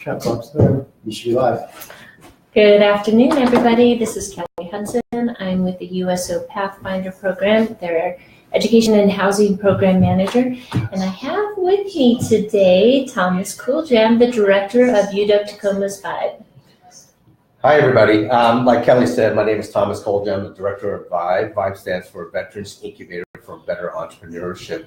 Chat box there. You should be live. Good afternoon, everybody. This is Kelly Hudson. I'm with the USO Pathfinder program, their Education and Housing Program Manager. And I have with me today Thomas Kuljam, the Director of UW-Tacoma's VIBE. Hi, everybody. Like Kelly said, my name is Thomas Kuljam, the Director of VIBE. VIBE stands for Veterans Incubator for Better Entrepreneurship.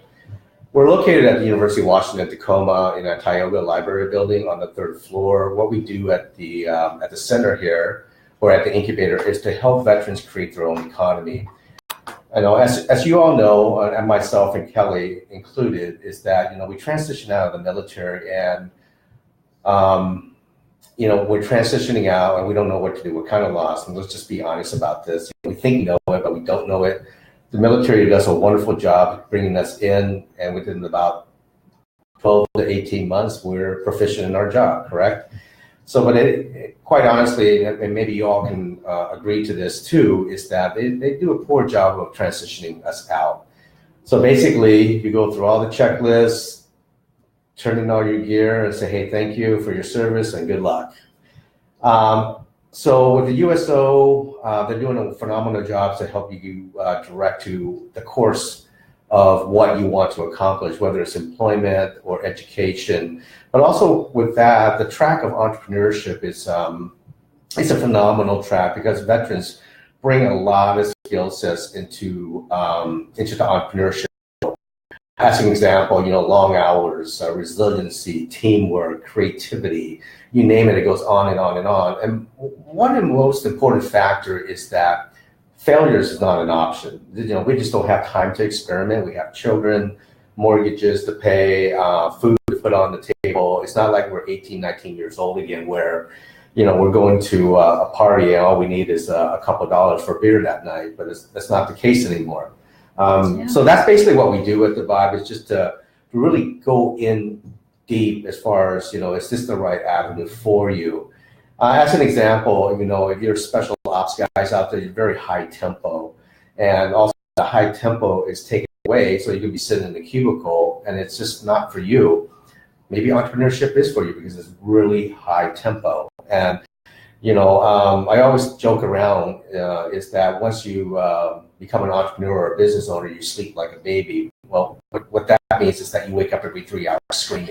We're located at the University of Washington, Tacoma in a Tioga Library building on the third floor. What we do at the center here, or at the incubator, is to help veterans create their own economy. I know, as you all know, and myself and Kelly included, is that we transitioned out of the military, and we're transitioning out, and we don't know what to do. We're kind of lost, and let's just be honest about this. We think we know it, but we don't know it. The military does a wonderful job bringing us in, and within about 12 to 18 months, we're proficient in our job, correct? So, but quite honestly, and maybe you all can agree to this too, is that they do a poor job of transitioning us out. So basically, you go through all the checklists, turn in all your gear and say, hey, thank you for your service and good luck. So with the USO, they're doing a phenomenal job to help you direct to the course of what you want to accomplish, whether it's employment or education. But also with that, the track of entrepreneurship is it's a phenomenal track because veterans bring a lot of skill sets into the entrepreneurship. As an example, long hours, resiliency, teamwork, creativity, you name it, it goes on and on and on. And one of the most important factor is that failures is not an option. We just don't have time to experiment. We have children, mortgages to pay, food to put on the table. It's not like we're 18, 19 years old again where, we're going to a party and all we need is a couple of dollars for beer that night, but that's not the case anymore. So that's basically what we do with the VIBE, is just to really go in deep as far as, is this the right avenue for you? As an example, if you're special ops guys out there, you're very high tempo, and also the high tempo is taken away, so you can be sitting in the cubicle and it's just not for you. Maybe entrepreneurship is for you because it's really high tempo. And I always joke around is that once you become an entrepreneur or a business owner, you sleep like a baby. Well, what that means is that you wake up every 3 hours screaming.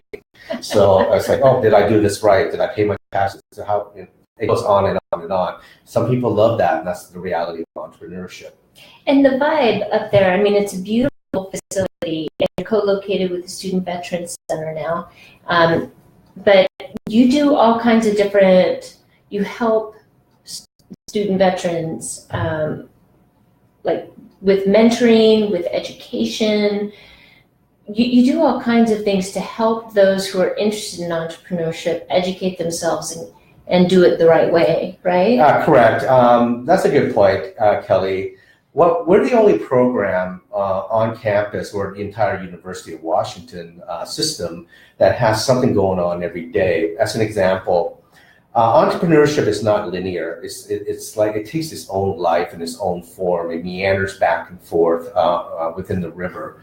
So it's like, oh, did I do this right? Did I pay my taxes? So how it goes on and on and on. Some people love that, and that's the reality of entrepreneurship. And the VIBE up there, it's a beautiful facility, and you're co-located with the Student Veterans Center now. But you do all kinds of different. You help student veterans, like with mentoring, with education. You do all kinds of things to help those who are interested in entrepreneurship educate themselves and do it the right way, right? Correct. That's a good point, Kelly. We're the only program on campus or the entire University of Washington system that has something going on every day. As an example, entrepreneurship is not linear. It's like it takes its own life and its own form. It meanders back and forth within the river.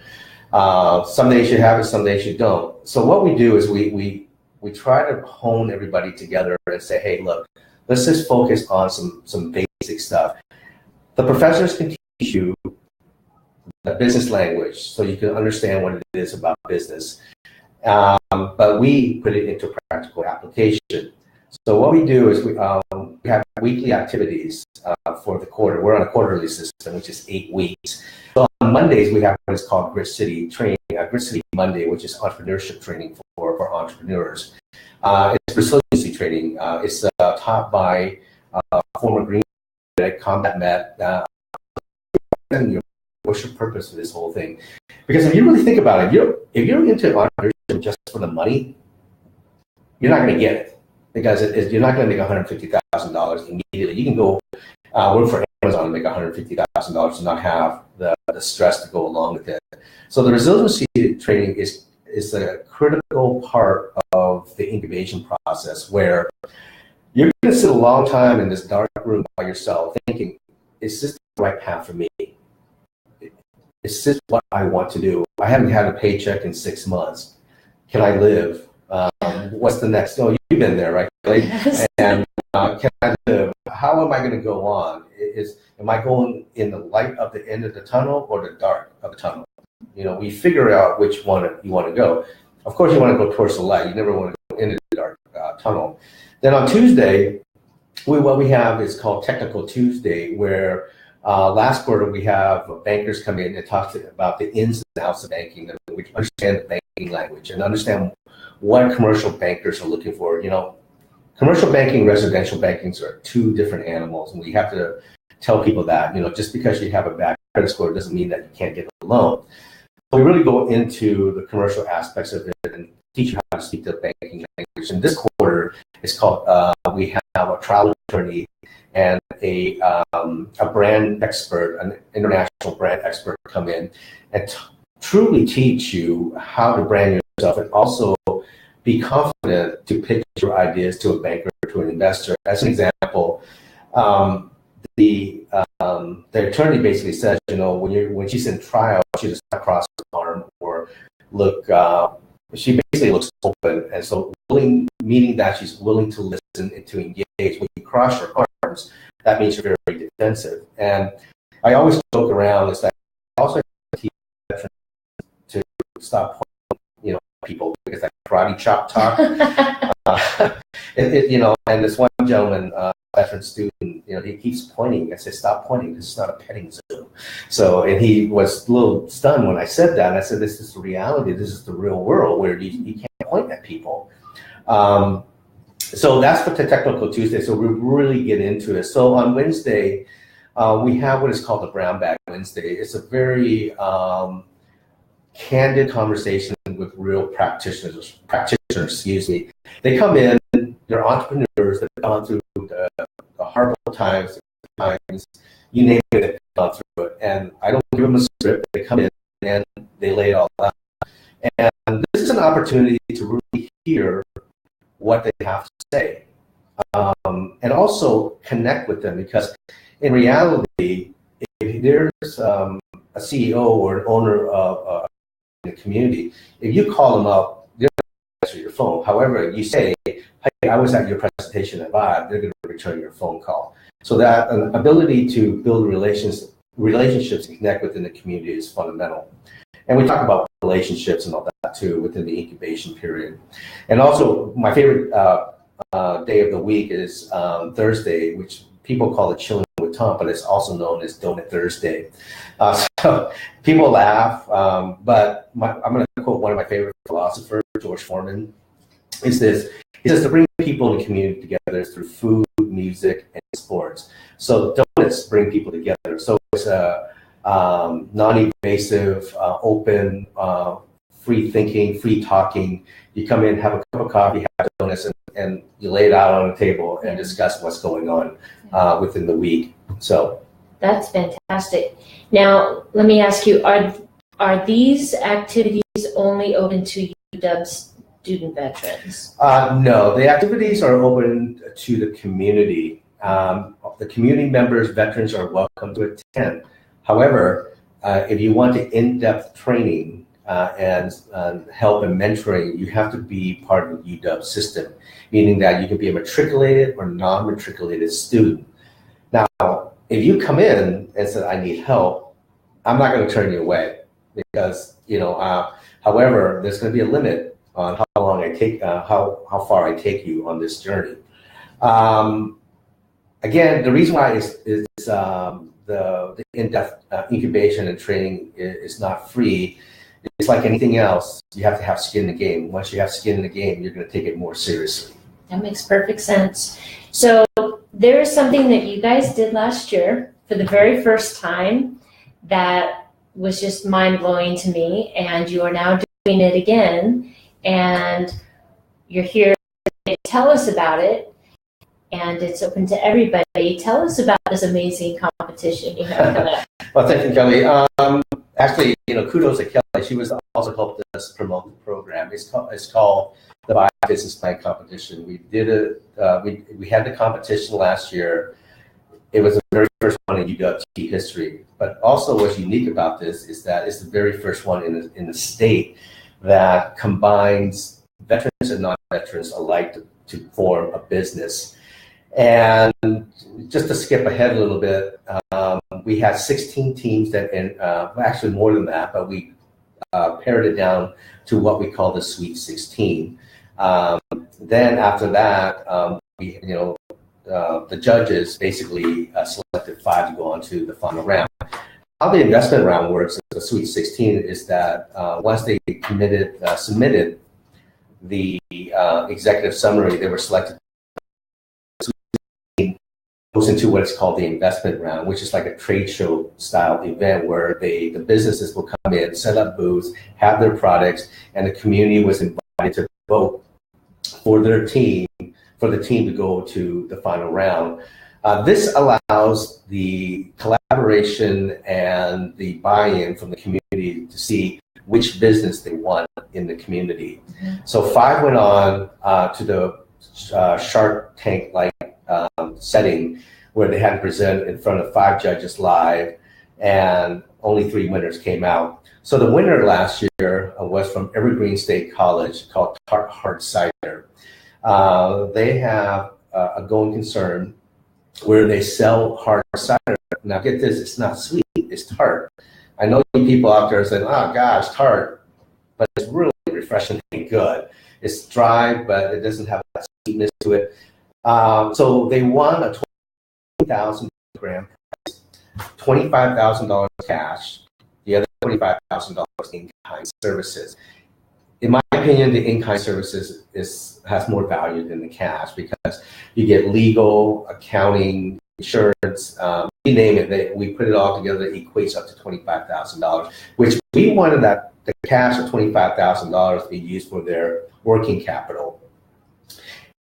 Some days you have it, some days you don't. So what we do is we try to hone everybody together and say, hey, look, let's just focus on some basic stuff. The professors can teach you the business language so you can understand what it is about business. But we put it into practical application. So what we do is we have weekly activities for the quarter. We're on a quarterly system, which is 8 weeks. So on Mondays, we have what is called Grit City Training, Grit City Monday, which is entrepreneurship training for entrepreneurs. It's resiliency training. It's taught by former Green combat met. What's your purpose for this whole thing? Because if you really think about it, if you're into entrepreneurship just for the money, you're not going to get it. Because you're not going to make $150,000 immediately. You can go work for Amazon and make $150,000 and not have the stress to go along with it. So the resiliency training is a critical part of the incubation process, where you're going to sit a long time in this dark room by yourself thinking, is this the right path for me? Is this what I want to do? I haven't had a paycheck in 6 months. Can I live? What's the next? Oh, you've been there, right, Kelly? Yes. And can I live? How am I going to go on? Am I going in the light of the end of the tunnel or the dark of the tunnel? We figure out which one you want to go. Of course, you want to go towards the light. You never want to go into the dark tunnel. Then on Tuesday, what we have is called Technical Tuesday, where last quarter we have bankers come in and talk about the ins and outs of banking, which understand the banking language and understand what commercial bankers are looking for. Commercial banking, residential banking are two different animals, and we have to tell people that. Just because you have a bad credit score doesn't mean that you can't get a loan. So we really go into the commercial aspects of it and teach you how to speak the banking language. And this quarter is called, we have a travel attorney and a brand expert, an international brand expert come in and truly teach you how to brand yourself and also be confident to pitch your ideas to a banker, to an investor. As an example, the attorney basically says, when she's in trial, she does not cross her arm or look. She basically looks open, and so willing, meaning that she's willing to listen and to engage. When you cross your arms, that means you're very defensive. And I always joke around is that I also teach veterans to stop pointing, people, because that karate chop talk. And this one gentleman, veteran student, he keeps pointing. I said, stop pointing. This is not a petting zoo. So, and he was a little stunned when I said that. I said, this is the reality. This is the real world where you can't point at people. So that's for the Technical Tuesday. So we really get into it. So on Wednesday, we have what is called the Brown Bag Wednesday. It's a very candid conversation with real practitioners, They come in, they're entrepreneurs, they've gone through the horrible times, you name it, they've gone through it. And I don't give them a script, they come in and they lay it all out. And this is an opportunity to really hear what they have to say. And also connect with them, because in reality, if there's a CEO or an owner of the community, if you call them up, they're going to answer your phone. However, you say, hey, I was at your presentation at 5, they're going to return your phone call. So that ability to build relationships and connect within the community is fundamental. And we talk about relationships and all that too within the incubation period. And also, my favorite day of the week is Thursday, which people call it Chilling with Tom, but it's also known as Donut Thursday. So people laugh, but I'm going to quote one of my favorite philosophers, George Foreman, is this. He says to bring people in the community together through food, music, and sports. So donuts bring people together. So it's a non-invasive, open, free thinking, free talking. You come in, have a cup of coffee, have donuts, and you lay it out on the table and discuss what's going on within the week. So that's fantastic. Now, let me ask you: are these activities only open to UW student veterans? No, the activities are open to the community. The community members, veterans, are welcome to attend. However, if you want in-depth training and help and mentoring, you have to be part of the UW system, meaning that you can be a matriculated or non-matriculated student. Now, if you come in and say, I need help, I'm not going to turn you away because, however, there's going to be a limit on how long I take, how far I take you on this journey. Again, the reason why is the in-depth incubation and training is not free. It's like anything else. You have to have skin in the game. Once you have skin in the game, you're going to take it more seriously. That makes perfect sense. So there is something that you guys did last year for the very first time that was just mind-blowing to me, and you are now doing it again, and you're here to tell us about it, and it's open to everybody. Tell us about this amazing competition you have coming up. Well, thank you, Kelly. Actually, kudos to Kelly. She was also helped us promote the program. It's called the Buy Business Plan Competition. We did it. We had the competition last year. It was the very first one in UW history. But also, what's unique about this is that it's the very first one in the state that combines veterans and non-veterans alike to form a business. And just to skip ahead a little bit, we had 16 teams that, actually more than that, but we pared it down to what we call the Sweet 16. Then after that, the judges basically selected 5 to go on to the final round. How the investment round works, the Sweet 16, is that once they submitted the executive summary, they were selected. Goes into what's called the investment round, which is like a trade show style event where the businesses will come in, set up booths, have their products, and the community was invited to vote for the team to go to the final round. This allows the collaboration and the buy-in from the community to see which business they want in the community. Mm-hmm. So 5 went on to the Shark Tank-like setting where they had to present in front of 5 judges live, and only 3 winners came out. So the winner last year was from Evergreen State College called Tart Hard Cider. They have a going concern where they sell hard cider. Now get this, it's not sweet, it's tart. I know people out there saying, oh gosh, tart, but it's really refreshing and good. It's dry, but it doesn't have that sweetness to it. So they won a 20,000 grand prize, $25,000 cash, the other $25,000 in-kind services. In my opinion, the in-kind services has more value than the cash because you get legal, accounting, insurance, you name it. We put it all together. It equates up to $25,000, which we wanted the cash of $25,000 to be used for their working capital.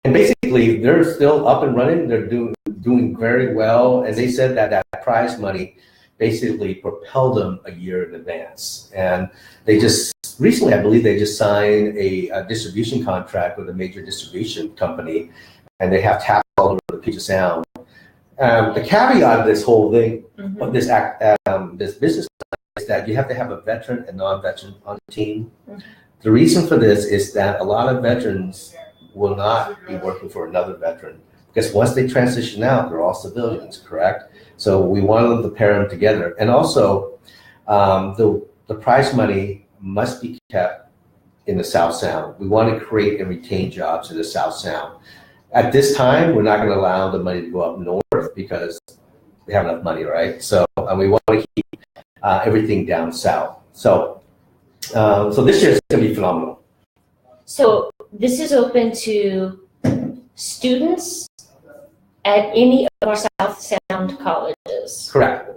And basically, they're still up and running. They're doing very well, and they said that prize money basically propelled them a year in advance. And they just recently, I believe, they just signed a distribution contract with a major distribution company, and they have taps all over the Puget Sound. The caveat of this whole thing, mm-hmm. This business is that you have to have a veteran and non-veteran on the team. Mm-hmm. The reason for this is that a lot of veterans will not be working for another veteran because once they transition out, they're all civilians, correct? So we wanted to pair them together. And also, the prize money must be kept in the South Sound. We want to create and retain jobs in the South Sound. At this time, we're not going to allow the money to go up north because we have enough money, right? So we want to keep everything down south. So this year is going to be phenomenal. So this is open to students at any of our South Sound colleges. Correct.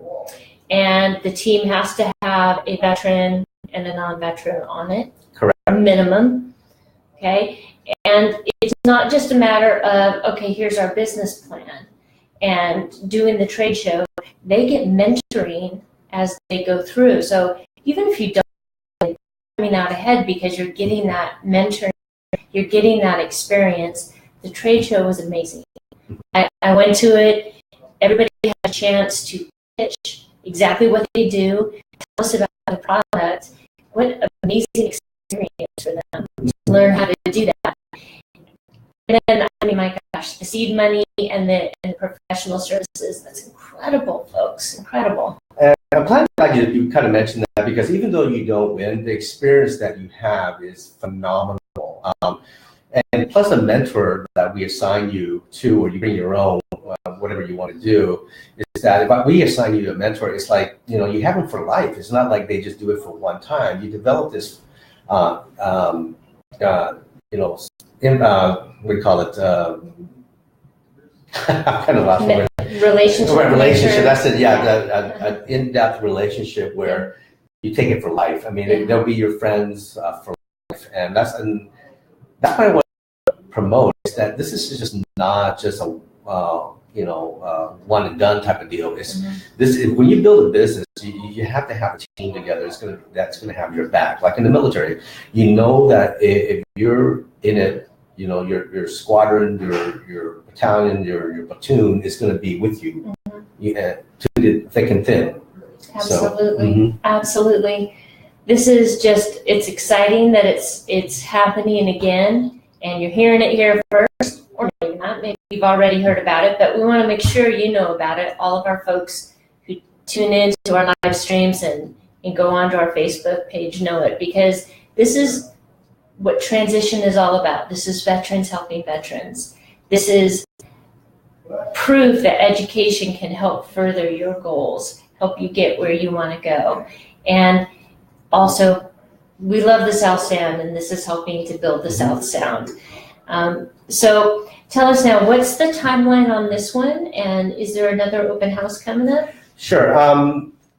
And the team has to have a veteran and a non-veteran on it. Correct. Minimum. Okay. And it's not just a matter of, okay, here's our business plan and doing the trade show. They get mentoring as they go through. So even if you don't coming out ahead because you're getting that mentoring, you're getting that experience, the trade show was amazing. I went to it. Everybody had a chance to pitch exactly what they do, tell us about the product. What an amazing experience for them to learn how to do that. And then, I mean, my gosh, the seed money and the professional services, that's incredible, folks, incredible. And I'm glad you kind of mentioned that because even though you don't win, the experience that you have is phenomenal. And plus a mentor that we assign you to, or you bring your own, whatever you want to do, is that if we assign you a mentor, it's like, you have them for life. It's not like they just do it for one time. You develop this, what do you call it? I kind of lost the word. Relationship. That's it. Yeah, an in-depth relationship where you take it for life. I mean, they'll be your friends for life, and that's what I want to promote. Is that this is just not just a one and done type of deal. It's this when you build a business, you have to have a team together. That's gonna have your back. Like in the military, you know that if you're in it, your squadron, your battalion, your platoon is going to be with you, to the thick and thin. Absolutely, absolutely. this is just, it's exciting that it's happening again, and you're hearing it here first, or maybe not, maybe you've already heard about it, but we want to make sure you know about it. All of our folks who tune in to our live streams and go onto our Facebook page know it, because this is what transition is all about. This is veterans helping veterans. This is proof that education can help further your goals, help you get where you want to go. And also, we love the South Sound, and this is helping to build the South Sound. So tell us now, what's the timeline on this one, and is there another open house coming up? Sure.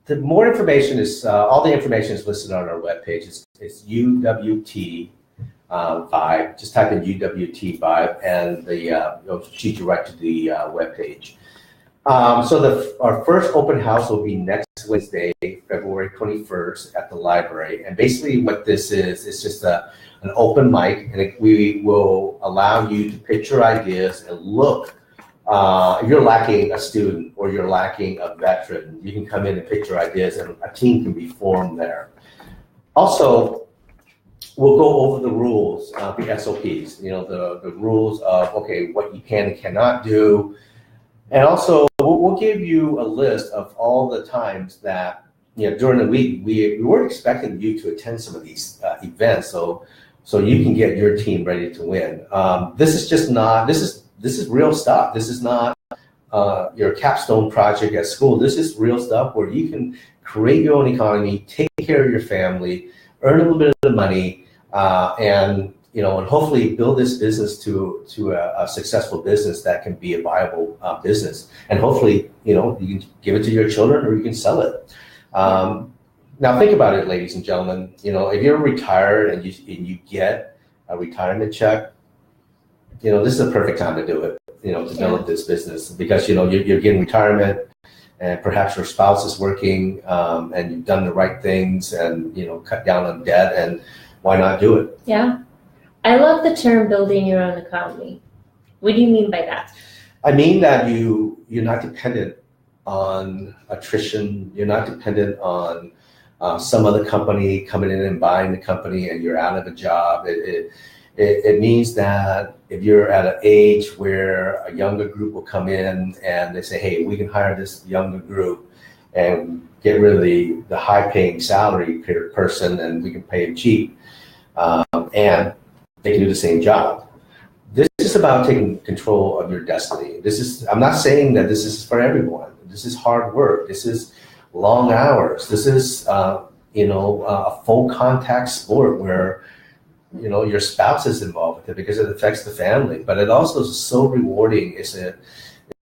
The more information is, all the information is listed on our webpage. It's UWT Vibe. Just type in UWT Vibe, and it'll shoot you right to the webpage. So our first open house will be next Wednesday, February 21st at the library. And basically what this is, it's just an open mic, and we will allow you to pitch your ideas and look. If you're lacking a student or you're lacking a veteran, you can come in and pitch your ideas, and a team can be formed there. Also, we'll go over the rules, the SOPs, the rules of, okay, what you can and cannot do. And also, we'll give you a list of all the times that, during the week, we weren't expecting you to attend some of these events, so you can get your team ready to win. This is just not, this is real stuff. This is not your capstone project at school. This is real stuff where you can create your own economy, take care of your family, earn a little bit of money, and hopefully build this business to a successful business that can be a viable business. And hopefully, you can give it to your children, or you can sell it. Now think about it, ladies and gentlemen. If you're retired and you get a retirement check, this is a perfect time to do it, to develop this business, because, you're getting retirement, and perhaps your spouse is working, and you've done the right things, and, cut down on debt, and why not do it? Yeah. I love the term building your own economy. What do you mean by that? I mean that you're not dependent on attrition. You're not dependent on some other company coming in and buying the company, and you're out of a job. It means that if you're at an age where a younger group will come in and they say, hey, we can hire this younger group and get rid of the high-paying salary person, and we can pay them cheap, and they can do the same job. This is about taking control of your destiny. I'm not saying that this is for everyone. This is hard work. This is long hours. This is, a full contact sport where, your spouse is involved with it because it affects the family, but it also is so rewarding. It's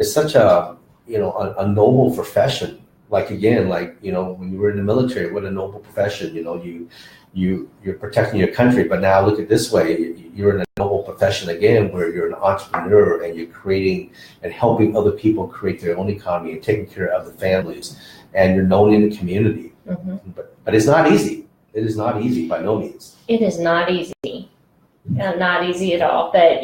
such a noble profession. Like, again, when you were in the military, what a noble profession. You're protecting your country, but now look at this way. You're in a noble profession again, where you're an entrepreneur and you're creating and helping other people create their own economy and taking care of the families, and you're known in the community. Mm-hmm. But it's not easy. It is not easy by no means. It is not easy. Not easy at all. But,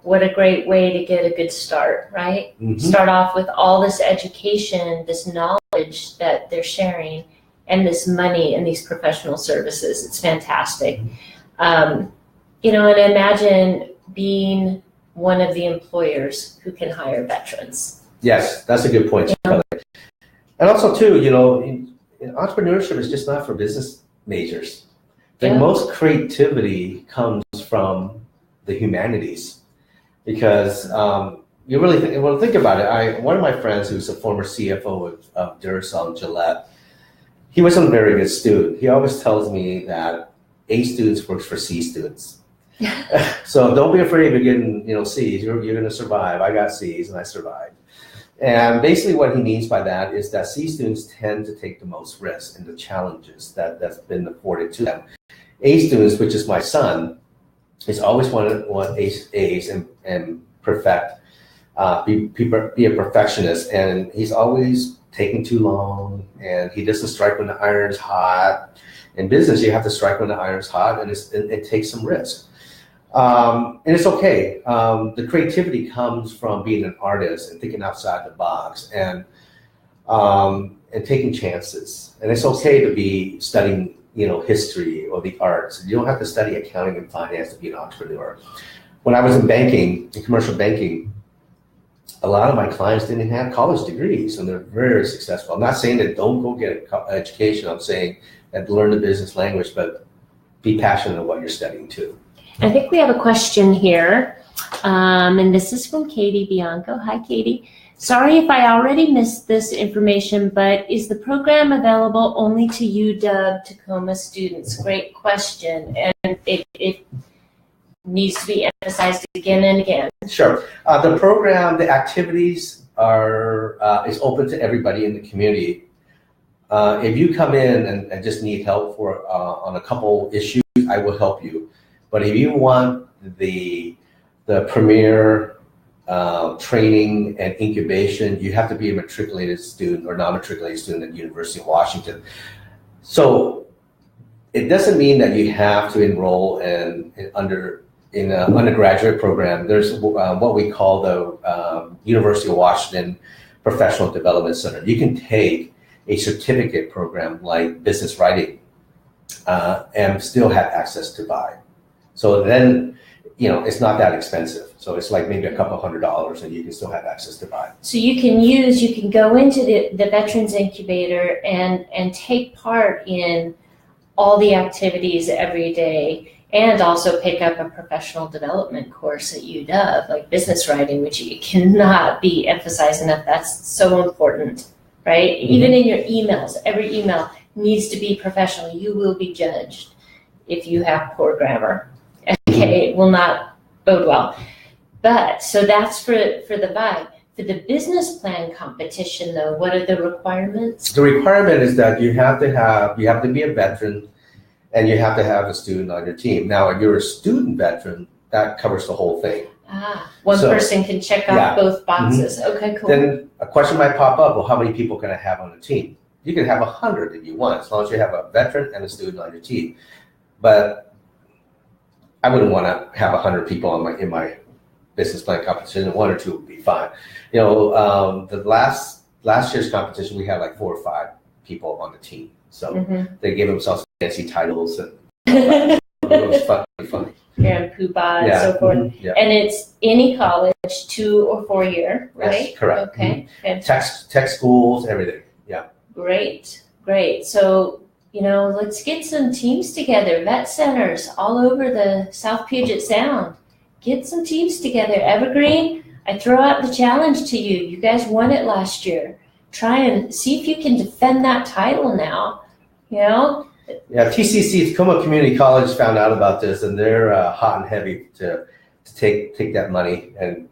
what a great way to get a good start, right? Mm-hmm. Start off with all this education, this knowledge that they're sharing, and this money and these professional services. It's fantastic. Mm-hmm. And imagine being one of the employers who can hire veterans. Yes, that's a good point. And also, too, entrepreneurship is just not for business majors. The most creativity comes from the humanities, because you really think about it. One of my friends, who's a former CFO of Duracell and Gillette, he wasn't a very good student. He always tells me that A students works for C students. So don't be afraid of getting C's. You're going to survive. I got C's and I survived. And basically what he means by that is that C students tend to take the most risks and the challenges that's been afforded to them. A students, which is my son, is always want A's and perfect, be a perfectionist, and he's always taking too long, and he doesn't strike when the iron's hot. In business, you have to strike when the iron's hot, and it takes some risk. And it's okay. The creativity comes from being an artist and thinking outside the box, and taking chances. And it's okay to be studying history or the arts. You don't have to study accounting and finance to be an entrepreneur. When I was in banking, in commercial banking, a lot of my clients didn't have college degrees, and they're very successful. I'm not saying that don't go get an education. I'm saying that learn the business language, but be passionate about what you're studying too. I think we have a question here, and this is from Katie Bianco. Hi, Katie. Sorry if I already missed this information, but is the program available only to UW Tacoma students? Great question, and it needs to be emphasized again and again. Sure. The program, the activities is open to everybody in the community. If you come in and just need help on a couple issues, I will help you. But if you want the premier training and incubation, you have to be a matriculated student or non-matriculated student at the University of Washington. So it doesn't mean that you have to enroll in an undergraduate program. There's what we call the University of Washington Professional Development Center. You can take a certificate program like business writing and still have access to buy. So then, it's not that expensive. So it's like maybe a couple $100 and you can still have access to buy. So you can go into the Veterans Incubator and take part in all the activities every day, and also pick up a professional development course at UW, like business writing, which it cannot be emphasized enough. That's so important, right? Mm-hmm. Even in your emails, every email needs to be professional. You will be judged if you have poor grammar. Okay, it will not bode well. But, so that's for the vibe. For the business plan competition, though, what are the requirements? The requirement is that you have to be a veteran, and you have to have a student on your team. Now, if you're a student veteran, that covers the whole thing. One person can check off both boxes. Mm-hmm. Okay, cool. Then a question might pop up, well, how many people can I have on the team? You can have 100 if you want, as long as you have a veteran and a student on your team. But I wouldn't want to have 100 people in my business plan competition. 1 or 2 would be fine. The last year's competition, we had like 4 or 5 people on the team. So they gave themselves fancy titles, and it was fun. And Pupa and so forth. Mm-hmm. Yeah. And it's any college, 2 or 4 year, right? Yes, correct. Okay. Mm-hmm. Tech schools, everything. Yeah. Great. So, let's get some teams together, vet centers all over the South Puget Sound. Get some teams together. Evergreen, I throw out the challenge to you. You guys won it last year. Try and see if you can defend that title now. Yeah, TCC, Tacoma Community College, found out about this, and they're hot and heavy to take that money and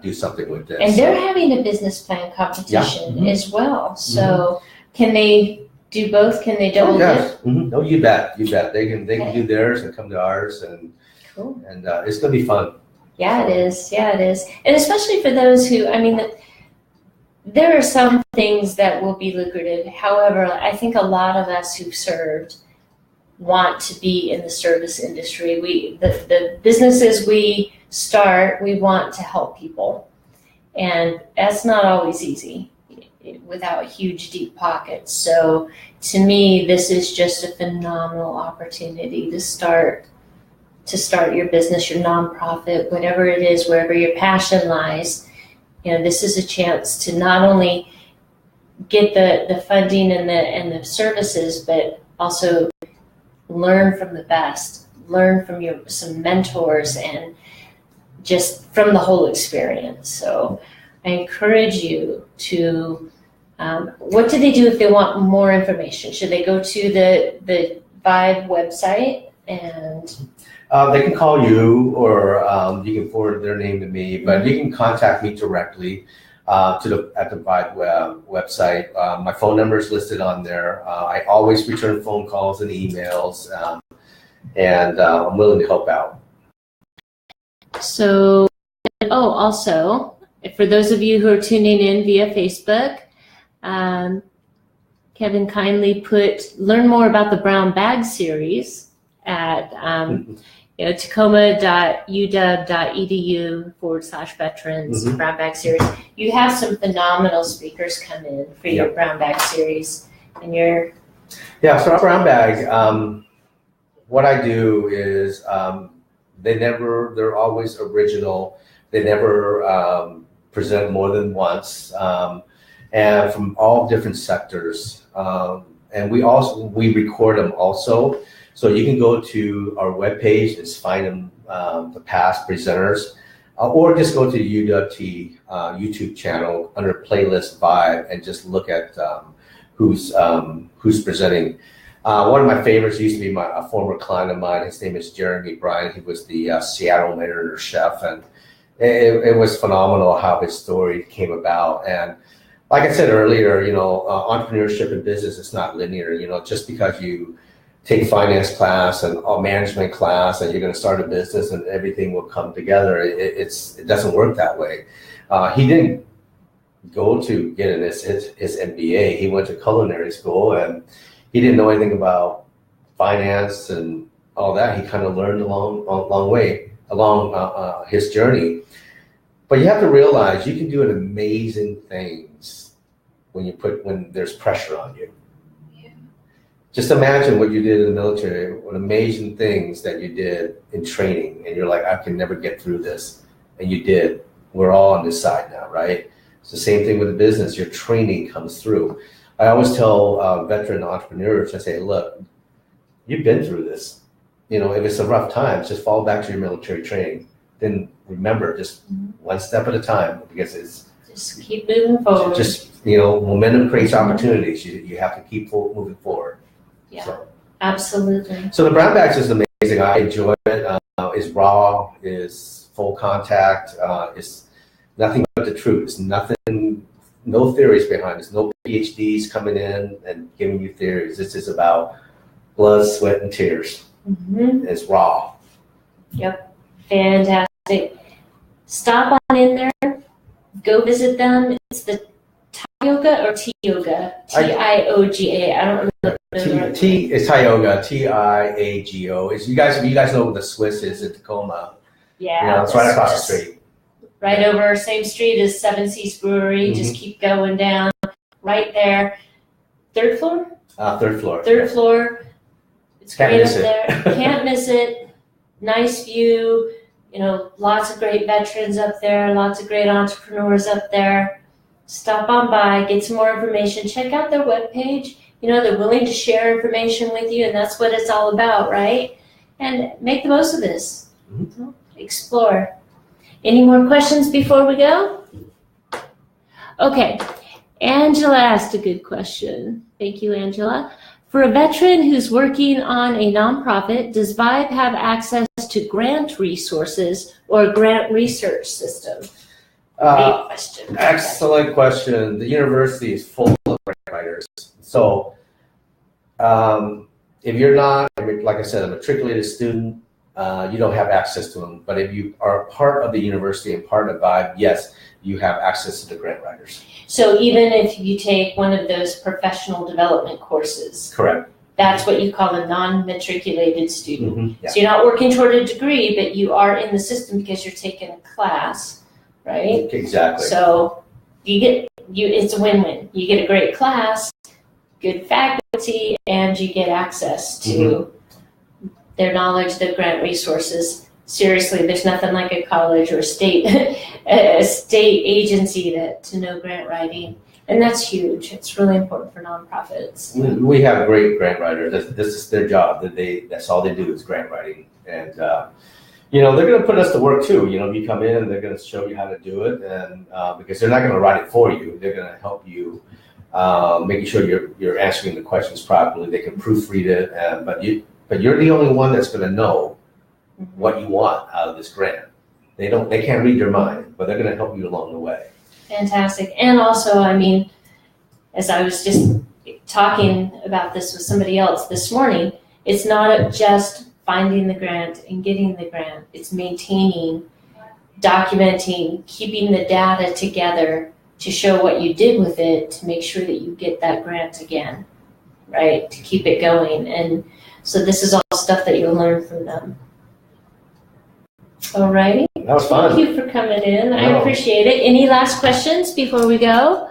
do something with this. And they're having a business plan competition as well. So can they do both? Can they double dip? No, you bet. They can do theirs and come to ours, and cool. And it's gonna be fun. Yeah, it is. And especially for those who, there are some things that will be lucrative. However, I think a lot of us who've served want to be in the service industry. The businesses we start, we want to help people. And that's not always easy without huge, deep pockets. So to me, this is just a phenomenal opportunity to start your business, your nonprofit, whatever it is, wherever your passion lies. This is a chance to not only get the funding and the services, but also learn from the best, learn from some mentors, and just from the whole experience. So I encourage you to, what do they do if they want more information? Should they go to the Vibe website and... they can call you, or you can forward their name to me, but you can contact me directly at the Vibe website. My phone number is listed on there. I always return phone calls and emails, and I'm willing to help out. So, also, for those of you who are tuning in via Facebook, Kevin kindly learn more about the Brown Bag series at tacoma.uw.edu/veterans Brown Bag series. You have some phenomenal speakers come in for your Brown Bag series, and you're Yeah, so our brown bag, what I do is they're always original. They never present more than once, and from all different sectors. And we record them also. So you can go to our webpage and find them, the past presenters, or just go to UWT YouTube channel under playlist Vibe and just look at who's presenting. One of my favorites used to be a former client of mine. His name is Jeremy Bryan. He was the Seattle Mariner chef, and it was phenomenal how his story came about. And like I said earlier, entrepreneurship and business is not linear. Just because you take finance class and a management class and you're going to start a business and everything will come together, it doesn't work that way. He didn't go to get his MBA. He went to culinary school and he didn't know anything about finance and all that. He kind of learned along his journey. But you have to realize you can do amazing things when there's pressure on you. Yeah. Just imagine what you did in the military, what amazing things that you did in training, and you're like, I can never get through this. And you did. We're all on this side now, right? It's the same thing with the business. Your training comes through. I always tell veteran entrepreneurs, I say, look, you've been through this. If it's a rough time, just fall back to your military training. Then remember, just one step at a time, because it's just keep moving forward. Just momentum creates opportunities. You have to keep moving forward. Yeah, so, absolutely. So the brown bags is amazing. I enjoy it. It's raw. It's full contact. It's nothing but the truth. It's nothing. No theories behind this. No PhDs coming in and giving you theories. This is about blood, sweat, and tears. Mm-hmm. It's raw. Yep. Fantastic. Stop on in there. Go visit them. It's the Tioga or Tioga? Tioga. I don't remember. T is Tioga. Tiago. You guys know where the Swiss is in Tacoma? Yeah. It's right across the street. Right over same street as Seven Seas Brewery. Mm-hmm. Just keep going down. Right there. Third floor? Third floor. Third floor. It's great up there. Can't miss it. Nice view. Lots of great veterans up there. Lots of great entrepreneurs up there. Stop on by. Get some more information. Check out their webpage. They're willing to share information with you, and that's what it's all about, right? And make the most of this. Mm-hmm. Explore. Any more questions before we go? Okay. Angela asked a good question. Thank you, Angela. For a veteran who's working on a nonprofit, does Vibe have access to grant resources or a grant research system? Great question. Excellent question. The university is full of grant writers. So if you're not, like I said, a matriculated student, you don't have access to them. But if you are part of the university and part of Vibe, yes, you have access to the grant writers. So even if you take one of those professional development courses. Correct. That's what you call a non-matriculated student. Mm-hmm. Yeah. So you're not working toward a degree, but you are in the system because you're taking a class, right? Exactly. So it's a win-win. You get a great class, good faculty, and you get access to their knowledge, their grant resources. Seriously, there's nothing like a college or a state agency to know grant writing. And that's huge. It's really important for nonprofits. We have great grant writers. This is their job. That's all they do is grant writing. And, they're going to put us to work too. You come in and they're going to show you how to do it. And because they're not going to write it for you, they're going to help you making sure you're answering the questions properly. They can proofread it. But you're the only one that's going to know what you want out of this grant. They can't read your mind, but they're going to help you along the way. Fantastic. And also, as I was just talking about this with somebody else this morning, it's not just finding the grant and getting the grant. It's maintaining, documenting, keeping the data together to show what you did with it to make sure that you get that grant again, right? To keep it going. And so this is all stuff that you'll learn from them. All righty. That was fun. Thank you for coming in. I appreciate it. Any last questions before we go?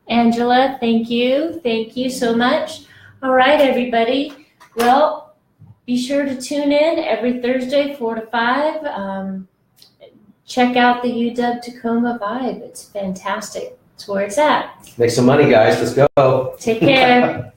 Angela, thank you. Thank you so much. All right, everybody. Well, be sure to tune in every Thursday, 4 to 5. Check out the UW Tacoma vibe. It's fantastic. It's where it's at. Make some money, guys. Let's go. Take care.